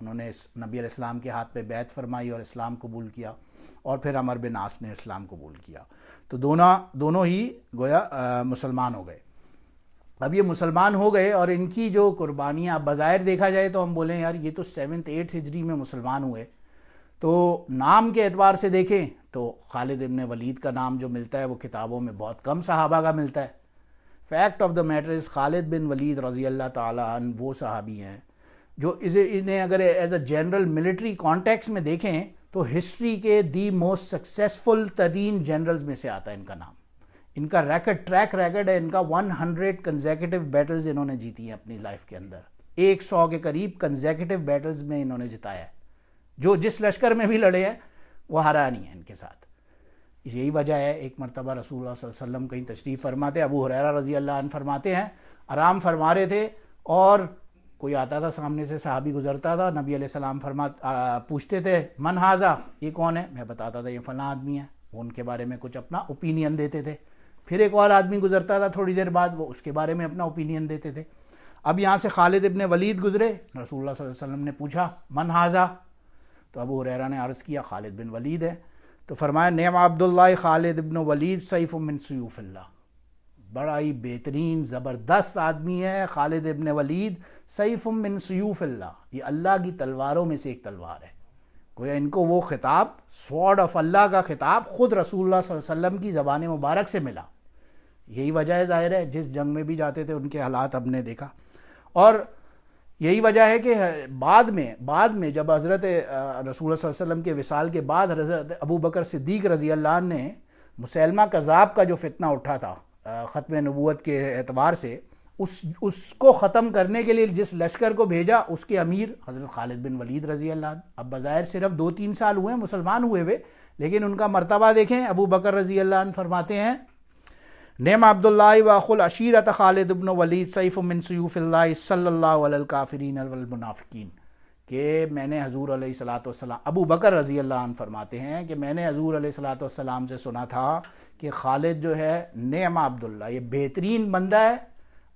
انہوں نے نبی علیہ السلام کے ہاتھ پہ بیعت فرمائی اور اسلام قبول کیا، اور پھر عمر بن عاص نے اسلام قبول کیا، تو دونوں ہی گویا مسلمان ہو گئے۔ اب یہ مسلمان ہو گئے اور ان کی جو قربانیاں بظاہر دیکھا جائے تو ہم بولیں یار یہ تو 7th 8th ہجری میں مسلمان ہوئے، تو نام کے اعتبار سے دیکھیں تو خالد ابن ولید کا نام جو ملتا ہے وہ کتابوں میں بہت کم صحابہ کا ملتا ہے۔ Fact of the matter is Khalid bin Walid رضی اللہ تعالیٰ عنہ وہ صحابی ہیں جو انہیں اگر as a general military contexts میں دیکھیں تو ہسٹری کے دی موسٹ سکسیسفل ترین جنرلز میں سے آتا ہے ان کا نام۔ ان کا ٹریک ریکڈ ہے، ان کا 100 کنزیکٹیو بیٹلز انہوں نے جیتی ہیں اپنی لائف کے اندر، 100 کے قریب کنزیکٹیو بیٹلز میں انہوں نے جتایا ہے، جو جس لشکر میں بھی لڑے ہیں وہ ہارا نہیں ہے ان کے ساتھ۔ یہی وجہ ہے ایک مرتبہ رسول اللہ صلی اللہ علیہ وسلم کہیں تشریف فرماتے، ابو ہریرہ رضی اللہ عنہ فرماتے ہیں آرام فرما رہے تھے اور کوئی آتا تھا سامنے سے، صحابی گزرتا تھا، نبی علیہ السلام پوچھتے تھے من ھذا، یہ کون ہے؟ میں بتاتا تھا یہ فلاں آدمی ہے، وہ ان کے بارے میں کچھ اپنا اوپینین دیتے تھے۔ پھر ایک اور آدمی گزرتا تھا تھوڑی دیر بعد، وہ اس کے بارے میں اپنا اوپینین دیتے تھے۔ اب یہاں سے خالد ابن ولید گزرے، رسول اللہ صلی اللہ علیہ وسلم نے پوچھا من ھذا، تو ابو ہریرہ نے عرض کیا خالد بن ولید ہے، تو فرمایا نعم عبداللہ خالد ابن ولید سیف من سیوف اللہ، بڑا ہی بہترین زبردست آدمی ہے خالد ابن ولید، سیف من سیوف اللہ، یہ اللہ کی تلواروں میں سے ایک تلوار ہے۔ گویا ان کو وہ خطاب سوارڈ آف اللہ کا خطاب خود رسول اللہ صلی اللہ علیہ وسلم کی زبان مبارک سے ملا۔ یہی وجہ ہے، ظاہر ہے جس جنگ میں بھی جاتے تھے ان کے حالات ہم نے دیکھا، اور یہی وجہ ہے کہ بعد میں جب حضرت رسول اللہ صلی اللہ علیہ وسلم کے وصال کے بعد حضرت ابو بکر صدیق رضی اللہ عنہ نے مسیلمہ کذاب کا جو فتنہ اٹھا تھا ختم نبوت کے اعتبار سے، اس کو ختم کرنے کے لیے جس لشکر کو بھیجا اس کے امیر حضرت خالد بن ولید رضی اللہ عنہ۔ اب بظاہر صرف 2-3 سال ہوئے ہیں مسلمان ہوئے ہوئے، لیکن ان کا مرتبہ دیکھیں۔ ابو بکر رضی اللہ عنہ فرماتے ہیں نعم عبداللہ واخو العشیرۃ خالد بن ولید سیف من سیوف اللہ صلی اللہ علی الکافرین والمنافقین، کہ میں نے حضور علیہ الصلوۃ والسلام، ابو بکر رضی اللہ عنہ فرماتے ہیں کہ میں نے حضور علیہ الصلوۃ والسلام سے سنا تھا کہ خالد جو ہے نعم عبداللہ، یہ بہترین بندہ ہے،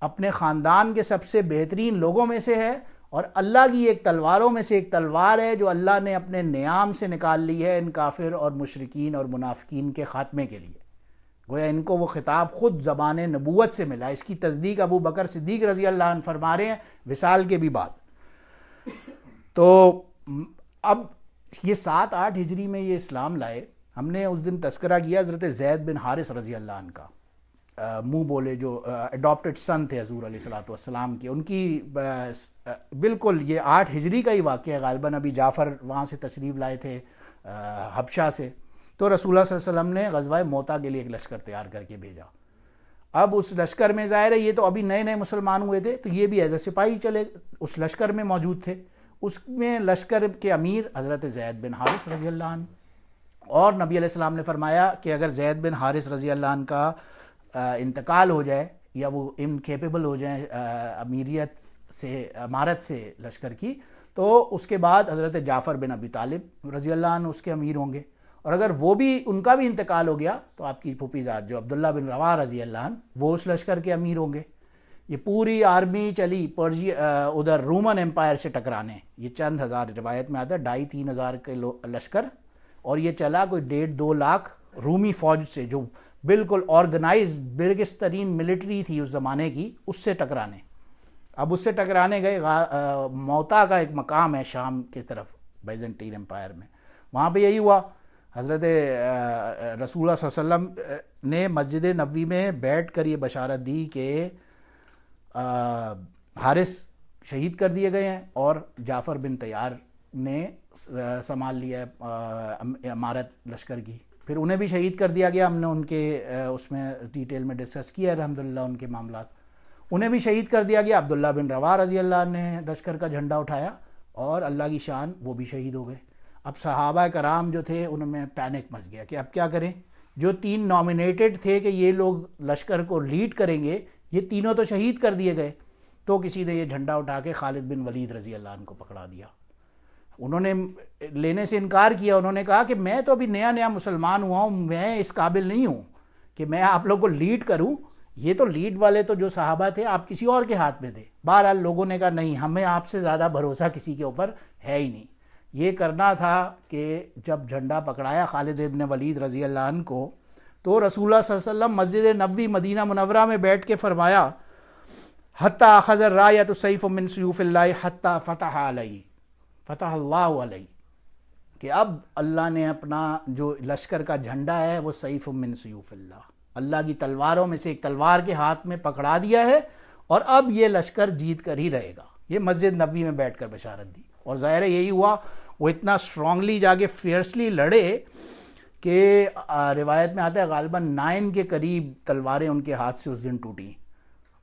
اپنے خاندان کے سب سے بہترین لوگوں میں سے ہے، اور اللہ کی ایک تلواروں میں سے ایک تلوار ہے جو اللہ نے اپنے نیام سے نکال لی ہے ان کافر اور مشرکین اور منافقین کے خاتمے کے لیے۔ گویا ان کو وہ خطاب خود زبان نبوت سے ملا۔ اس کی تصدیق ابو بکر صدیق رضی اللہ عنہ فرما رہے ہیں وصال کے بھی بعد۔ تو اب یہ 7-8 ہجری میں یہ اسلام لائے۔ ہم نے اس دن تذکرہ کیا حضرت زید بن حارث رضی اللہ عنہ کا، منہ بولے جو اڈاپٹڈ سن تھے حضور علیہ الصلوۃ والسلام کے، ان کی بالکل یہ 8 ہجری کا ہی واقعہ ہے غالباً۔ ابھی جعفر وہاں سے تشریف لائے تھے حبشہ سے، تو رسول اللہ صلی اللہ علیہ وسلم نے غزوہ موتا کے لیے ایک لشکر تیار کر کے بھیجا۔ اب اس لشکر میں ظاہر ہے یہ تو ابھی نئے مسلمان ہوئے تھے، تو یہ بھی ایز اے سپاہی چلے اس لشکر میں موجود تھے۔ اس میں لشکر کے امیر حضرت زید بن حارث رضی اللہ عنہ، اور نبی علیہ السلام نے فرمایا کہ اگر زید بن حارث رضی اللہ عنہ کا انتقال ہو جائے یا وہ انکیپیبل ہو جائیں امارت سے لشکر کی، تو اس کے بعد حضرت جعفر بن ابی طالب رضی اللہ عنہ اس کے امیر ہوں گے، اور اگر وہ بھی ان کا بھی انتقال ہو گیا تو آپ کی پھوپھی زاد جو عبداللہ بن رواحہ رضی اللہ عنہ وہ اس لشکر کے امیر ہوں گے۔ یہ پوری آرمی چلی ادھر رومن امپائر سے ٹکرانے، یہ چند ہزار روایت میں آتا ہے 2,500-3 ہزار کے لشکر، اور یہ چلا کوئی 1.5-2 لاکھ رومی فوج سے جو بالکل آرگنائز برگس ترین ملٹری تھی اس زمانے کی، اس سے ٹکرانے۔ اب اس سے ٹکرانے گئے، موتا کا ایک مقام ہے شام کی طرف بیزنٹین امپائر میں، وہاں پہ یہی ہوا۔ حضرت رسول اللہ صلی اللہ علیہ وسلم نے مسجد نبوی میں بیٹھ کر یہ بشارت دی کہ حارث شہید کر دیے گئے ہیں اور جعفر بن طیار نے سنبھال لیا ہے امارت لشکر کی۔ پھر انہیں بھی شہید کر دیا گیا، ہم نے ان کے اس میں ڈیٹیل میں ڈسکس کیا ہے الحمدللہ ان کے معاملات، انہیں بھی شہید کر دیا گیا۔ عبداللہ بن رواحہ رضی اللہ عنہ نے لشکر کا جھنڈا اٹھایا اور اللہ کی شان وہ بھی شہید ہو گئے۔ اب صحابہ کرام جو تھے ان میں پینک مچ گیا کہ اب کیا کریں، جو 3 نامینیٹڈ تھے کہ یہ لوگ لشکر کو لیڈ کریں گے، یہ تینوں تو شہید کر دیے گئے۔ تو کسی نے یہ جھنڈا اٹھا کے خالد بن ولید رضی اللہ عنہ کو پکڑا دیا۔ انہوں نے لینے سے انکار کیا، انہوں نے کہا کہ میں تو ابھی نیا مسلمان ہوا ہوں، میں اس قابل نہیں ہوں کہ میں آپ لوگ کو لیڈ کروں، یہ تو لیڈ والے تو جو صحابہ تھے آپ کسی اور کے ہاتھ میں تھے. بہرحال لوگوں نے کہا نہیں, ہمیں آپ سے زیادہ بھروسہ کسی کے اوپر ہے ہی نہیں. یہ کرنا تھا کہ جب جھنڈا پکڑایا خالد ابن ولید رضی اللہ عنہ کو, تو رسول اللہ صلی اللہ علیہ وسلم مسجد نبوی مدینہ منورہ میں بیٹھ کے فرمایا حتی اخذ الرایۃ سیف من سیوف اللہ حتی فتح علیہ فتح اللہ علیہ, کہ اب اللہ نے اپنا جو لشکر کا جھنڈا ہے وہ سیف من سیوف اللہ, اللہ کی تلواروں میں سے ایک تلوار کے ہاتھ میں پکڑا دیا ہے, اور اب یہ لشکر جیت کر ہی رہے گا. یہ مسجد نبوی میں بیٹھ کر بشارت دی, اور ظاہر ہے یہی ہوا. وہ اتنا اسٹرانگلی جا کے فیئرسلی لڑے کہ روایت میں آتا ہے غالباً 9 کے قریب تلواریں ان کے ہاتھ سے اس دن ٹوٹی,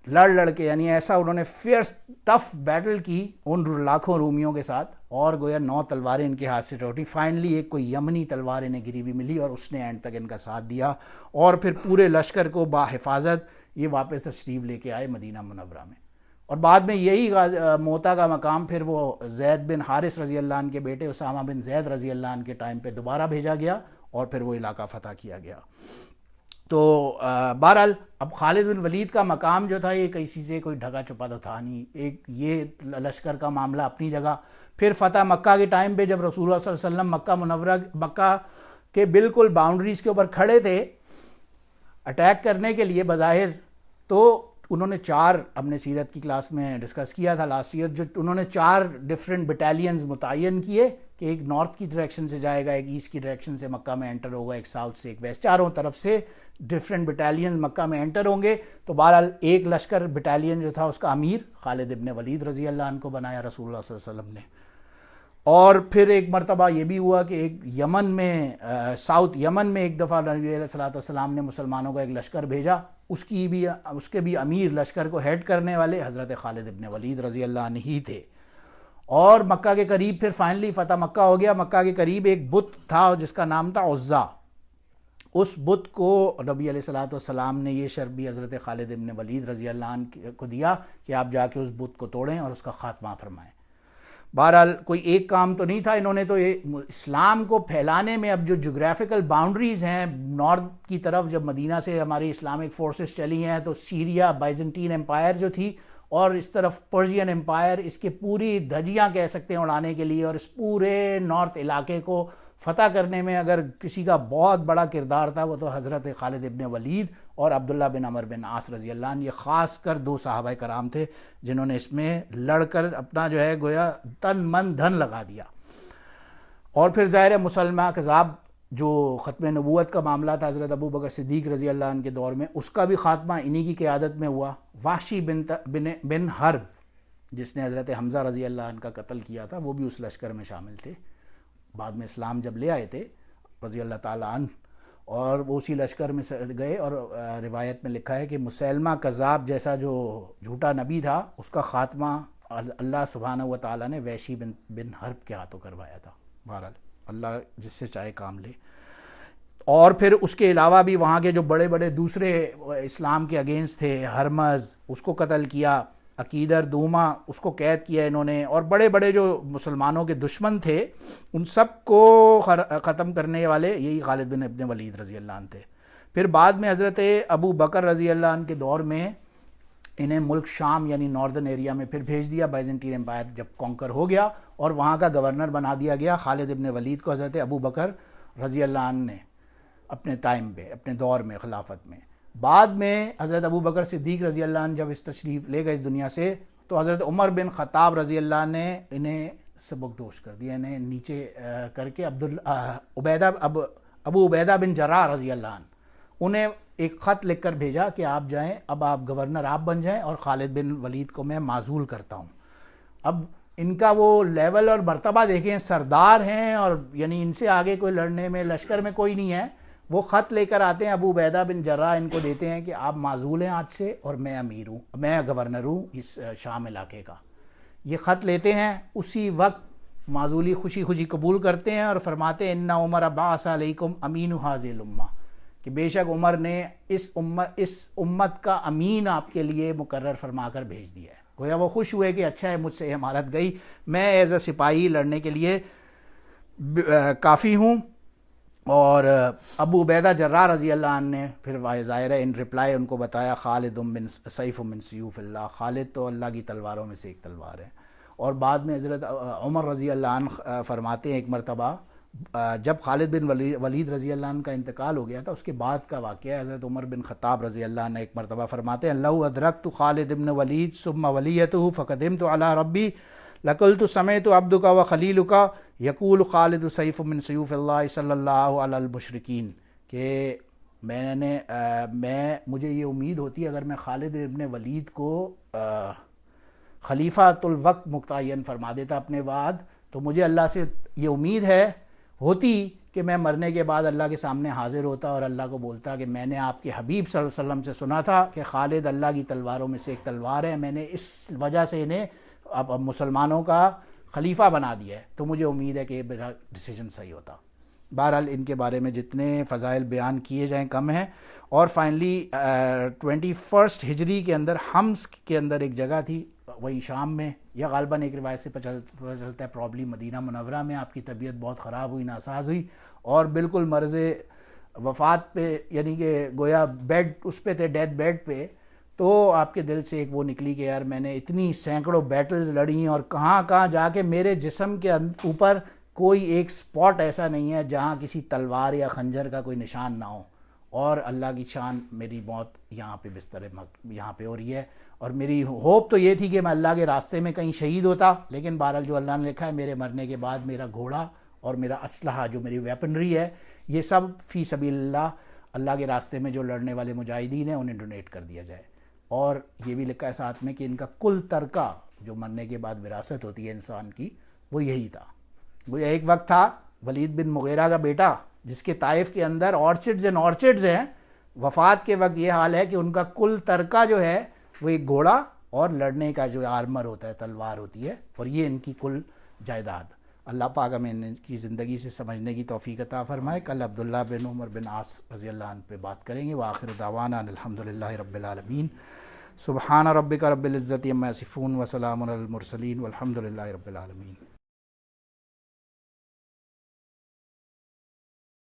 لڑ کے, یعنی ایسا انہوں نے فیئرس ٹف بیٹل کی ان لاکھوں رومیوں کے ساتھ, اور گویا 9 تلواریں ان کے ہاتھ سے ٹوٹی. فائنلی ایک کوئی یمنی تلوار انہیں گری بھی ملی, اور اس نے اینڈ تک ان کا ساتھ دیا, اور پھر پورے لشکر کو باحفاظت یہ واپس تشریف لے کے آئے مدینہ منورہ میں. اور بعد میں یہی موتا کا مقام پھر وہ زید بن حارث رضی اللہ عنہ کے بیٹے اسامہ بن زید رضی اللہ عنہ کے ٹائم پہ دوبارہ بھیجا گیا, اور پھر وہ علاقہ فتح کیا گیا. تو بہرحال اب خالد بن ولید کا مقام جو تھا یہ کسی سے کوئی ڈھکا چھپا تو تھا نہیں. ایک یہ لشکر کا معاملہ اپنی جگہ. پھر فتح مکہ کے ٹائم پہ جب رسول اللہ صلی اللہ علیہ وسلم مکہ منورہ مکہ کے بالکل باؤنڈریز کے اوپر کھڑے تھے اٹیک کرنے کے لیے بظاہر, تو انہوں نے 4 اپنے سیرت کی کلاس میں ڈسکس کیا تھا لاسٹ ایئر, جو انہوں نے 4 ڈفرینٹ بٹالینز متعین کیے کہ ایک نارتھ کی ڈائریکشن سے جائے گا, ایک ایسٹ کی ڈائریکشن سے مکہ میں انٹر ہوگا, ایک ساؤتھ سے, ایک ویسٹ, چاروں طرف سے ڈفرینٹ بٹالینز مکہ میں انٹر ہوں گے. تو بہرحال ایک لشکر بٹالین جو تھا اس کا امیر خالد ابن ولید رضی اللہ عنہ کو بنایا رسول اللہ صلی اللہ علیہ وسلم نے. اور پھر ایک مرتبہ یہ بھی ہوا کہ ایک یمن میں ساؤتھ یمن میں ایک دفعہ نبی علیہ الصلوۃ والسلام نے مسلمانوں کا ایک لشکر بھیجا, اس کے بھی امیر لشکر کو ہیڈ کرنے والے حضرت خالد ابن ولید رضی اللہ عنہ ہی تھے. اور مکہ کے قریب پھر فائنلی فتح مکہ ہو گیا. مکہ کے قریب ایک بت تھا جس کا نام تھا عزا. اس بت کو نبی علیہ الصلوۃ والسلام نے یہ شرف بھی حضرت خالد ابن ولید رضی اللہ عنہ کو دیا کہ آپ جا کے اس بت کو توڑیں اور اس کا خاتمہ فرمائیں. بہرحال کوئی ایک کام تو نہیں تھا, انہوں نے تو اسلام کو پھیلانے میں اب جو جغرافیکل باؤنڈریز ہیں نارتھ کی طرف, جب مدینہ سے ہماری اسلامک فورسز چلی ہیں تو سیریا بائزنٹین امپائر جو تھی, اور اس طرف پرشین امپائر, اس کے پوری دھجیاں کہہ سکتے ہیں اڑانے کے لیے, اور اس پورے نارتھ علاقے کو فتح کرنے میں اگر کسی کا بہت بڑا کردار تھا وہ تو حضرت خالد ابن ولید اور عبداللہ بن عمر بن عاص رضی اللہ عنہ. یہ خاص کر 2 صحابہ کرام تھے جنہوں نے اس میں لڑ کر اپنا جو ہے گویا تن من دھن لگا دیا. اور پھر ظاہر ہے مسلمہ کذاب جو ختم نبوت کا معاملہ تھا حضرت ابو بکر صدیق رضی اللہ عنہ کے دور میں, اس کا بھی خاتمہ انہی کی قیادت میں ہوا. وحشی بن حرب جس نے حضرت حمزہ رضی اللہ عنہ کا قتل کیا تھا, وہ بھی اس لشکر میں شامل تھے. بعد میں اسلام جب لے آئے تھے رضی اللہ تعالیٰ عنہ, اور وہ اسی لشکر میں گئے. اور روایت میں لکھا ہے کہ مسلمہ کذاب جیسا جو جھوٹا نبی تھا اس کا خاتمہ اللہ سبحانہ و تعالیٰ نے وحشی بن حرب کے ہاتھوں کروایا تھا. بہرحال اللہ جس سے چاہے کام لے. اور پھر اس کے علاوہ بھی وہاں کے جو بڑے بڑے دوسرے اسلام کے اگینسٹ تھے, ہرمز اس کو قتل کیا, عقیدر دوما اس کو قید کیا انہوں نے, اور بڑے بڑے جو مسلمانوں کے دشمن تھے ان سب کو ختم کرنے والے یہی خالد بن ابن ولید رضی اللہ عنہ تھے. پھر بعد میں حضرت ابو بکر رضی اللہ عنہ کے دور میں انہیں ملک شام یعنی ناردرن ایریا میں پھر بھیج دیا. بائزنٹین امپائر جب کانکر ہو گیا اور وہاں کا گورنر بنا دیا گیا خالد ابن ولید کو حضرت ابو بکر رضی اللہ عنہ نے اپنے ٹائم پہ, اپنے دور میں, خلافت میں. بعد میں حضرت ابو بکر صدیق رضی اللہ عنہ جب اس تشریف لے گئے اس دنیا سے, تو حضرت عمر بن خطاب رضی اللہ عنہ نے انہیں سبکدوش کر دیا, انہیں نیچے کر کے ابو عبیدہ بن جراح رضی اللہ عنہ انہیں ایک خط لکھ کر بھیجا کہ آپ جائیں, اب آپ گورنر آپ بن جائیں اور خالد بن ولید کو میں معزول کرتا ہوں. اب ان کا وہ لیول اور مرتبہ دیکھیں, سردار ہیں, اور یعنی ان سے آگے کوئی لڑنے میں لشکر میں کوئی نہیں ہے. وہ خط لے کر آتے ہیں, ابو عبیدہ بن جراح ان کو دیتے ہیں کہ آپ معزول ہیں آج سے, اور میں امیر ہوں, میں گورنر ہوں اس شام علاقے کا. یہ خط لیتے ہیں, اسی وقت معزولی خوشی خوشی قبول کرتے ہیں اور فرماتے ہیں ان عمر بعث علیکم امین ھذہ الامہ, کہ بے شک عمر نے اس امت کا امین آپ کے لیے مقرر فرما کر بھیج دیا ہے. گویا وہ خوش ہوئے کہ اچھا ہے مجھ سے امارت گئی, میں ایز اے سپاہی لڑنے کے لیے کافی ہوں. اور ابو عبیدہ جراح رضی اللہ عنہ نے پھر ظاہر ہے ان رپلائی ان کو بتایا خالد من سیف من سیوف اللہ، خالد تو اللہ کی تلواروں میں سے ایک تلوار ہے۔ اور بعد میں حضرت عمر رضی اللہ عنہ فرماتے ہیں ایک مرتبہ جب خالد بن ولید رضی اللہ عنہ کا انتقال ہو گیا تھا، اس کے بعد کا واقعہ ہے، حضرت عمر بن خطاب رضی اللہ عنہ ایک مرتبہ فرماتے ہیں لو ادرکت خالد بن ولید ثم ولیتہ فقدمت علی ربی لقلت سمعت عبدک و خلیلک یقول خالد سیف من سیوف اللہ صلی اللہ علی المشرکین، کہ مجھے یہ امید ہوتی ہے اگر میں خالد ابن ولید کو خلیفۃ الوقت متعین فرما دیتا اپنے بعد، تو مجھے اللہ سے یہ امید ہوتی کہ میں مرنے کے بعد اللہ کے سامنے حاضر ہوتا اور اللہ کو بولتا کہ میں نے آپ کے حبیب صلی اللہ علیہ وسلم سے سنا تھا کہ خالد اللہ کی تلواروں میں سے ایک تلوار ہے، میں نے اس وجہ سے انہیں اب مسلمانوں کا خلیفہ بنا دیا ہے، تو مجھے امید ہے کہ میرا ڈیسیجن صحیح ہوتا۔ بہرحال ان کے بارے میں جتنے فضائل بیان کیے جائیں کم ہیں۔ اور فائنلی 21 ہجری کے اندر حمص کے اندر ایک جگہ تھی وہی شام میں، یا غالباً ایک روایت سے پتہ چلتا ہے پرابلی مدینہ منورہ میں، آپ کی طبیعت بہت خراب ہوئی، ناساز ہوئی اور بالکل مرض وفات پہ، یعنی کہ گویا بیڈ اس پہ تھے، ڈیتھ بیڈ پہ، تو آپ کے دل سے ایک وہ نکلی کہ یار میں نے اتنی سینکڑوں بیٹلز لڑی اور کہاں کہاں جا کے میرے جسم کے اوپر کوئی ایک سپاٹ ایسا نہیں ہے جہاں کسی تلوار یا خنجر کا کوئی نشان نہ ہو، اور اللہ کی شان میری موت یہاں پہ بستر یہاں پہ ہو رہی ہے، اور میری ہوپ تو یہ تھی کہ میں اللہ کے راستے میں کہیں شہید ہوتا، لیکن بہرحال جو اللہ نے لکھا ہے میرے مرنے کے بعد میرا گھوڑا اور میرا اسلحہ جو میری ویپنری ہے یہ سب فی سبیل اللہ کے راستے میں جو لڑنے والے مجاہدین ہیں انہیں ڈونیٹ کر دیا جائے۔ اور یہ بھی لکھا ہے ساتھ میں کہ ان کا کل ترکہ جو مرنے کے بعد وراثت ہوتی ہے انسان کی وہ یہی تھا۔ وہ ایک وقت تھا ولید بن مغیرہ کا بیٹا جس کے طائف کے اندر آرچڈز ہیں، وفات کے وقت یہ حال ہے کہ ان کا کل ترکہ جو ہے وہ ایک گھوڑا اور لڑنے کا جو آرمر ہوتا ہے، تلوار ہوتی ہے، اور یہ ان کی کل جائیداد۔ اللہ پاک ہمیں ان کی زندگی سے سمجھنے کی توفیق عطا فرمائے۔ کل عبداللہ بن عمر بن عاص رضی اللہ عنہ پہ بات کریں گے۔ وآخر دعوانا الحمدللہ رب العالمین۔ سبحان ربک رب العزت عما یصفون وسلام علی المرسلین والحمدللہ رب العالمین۔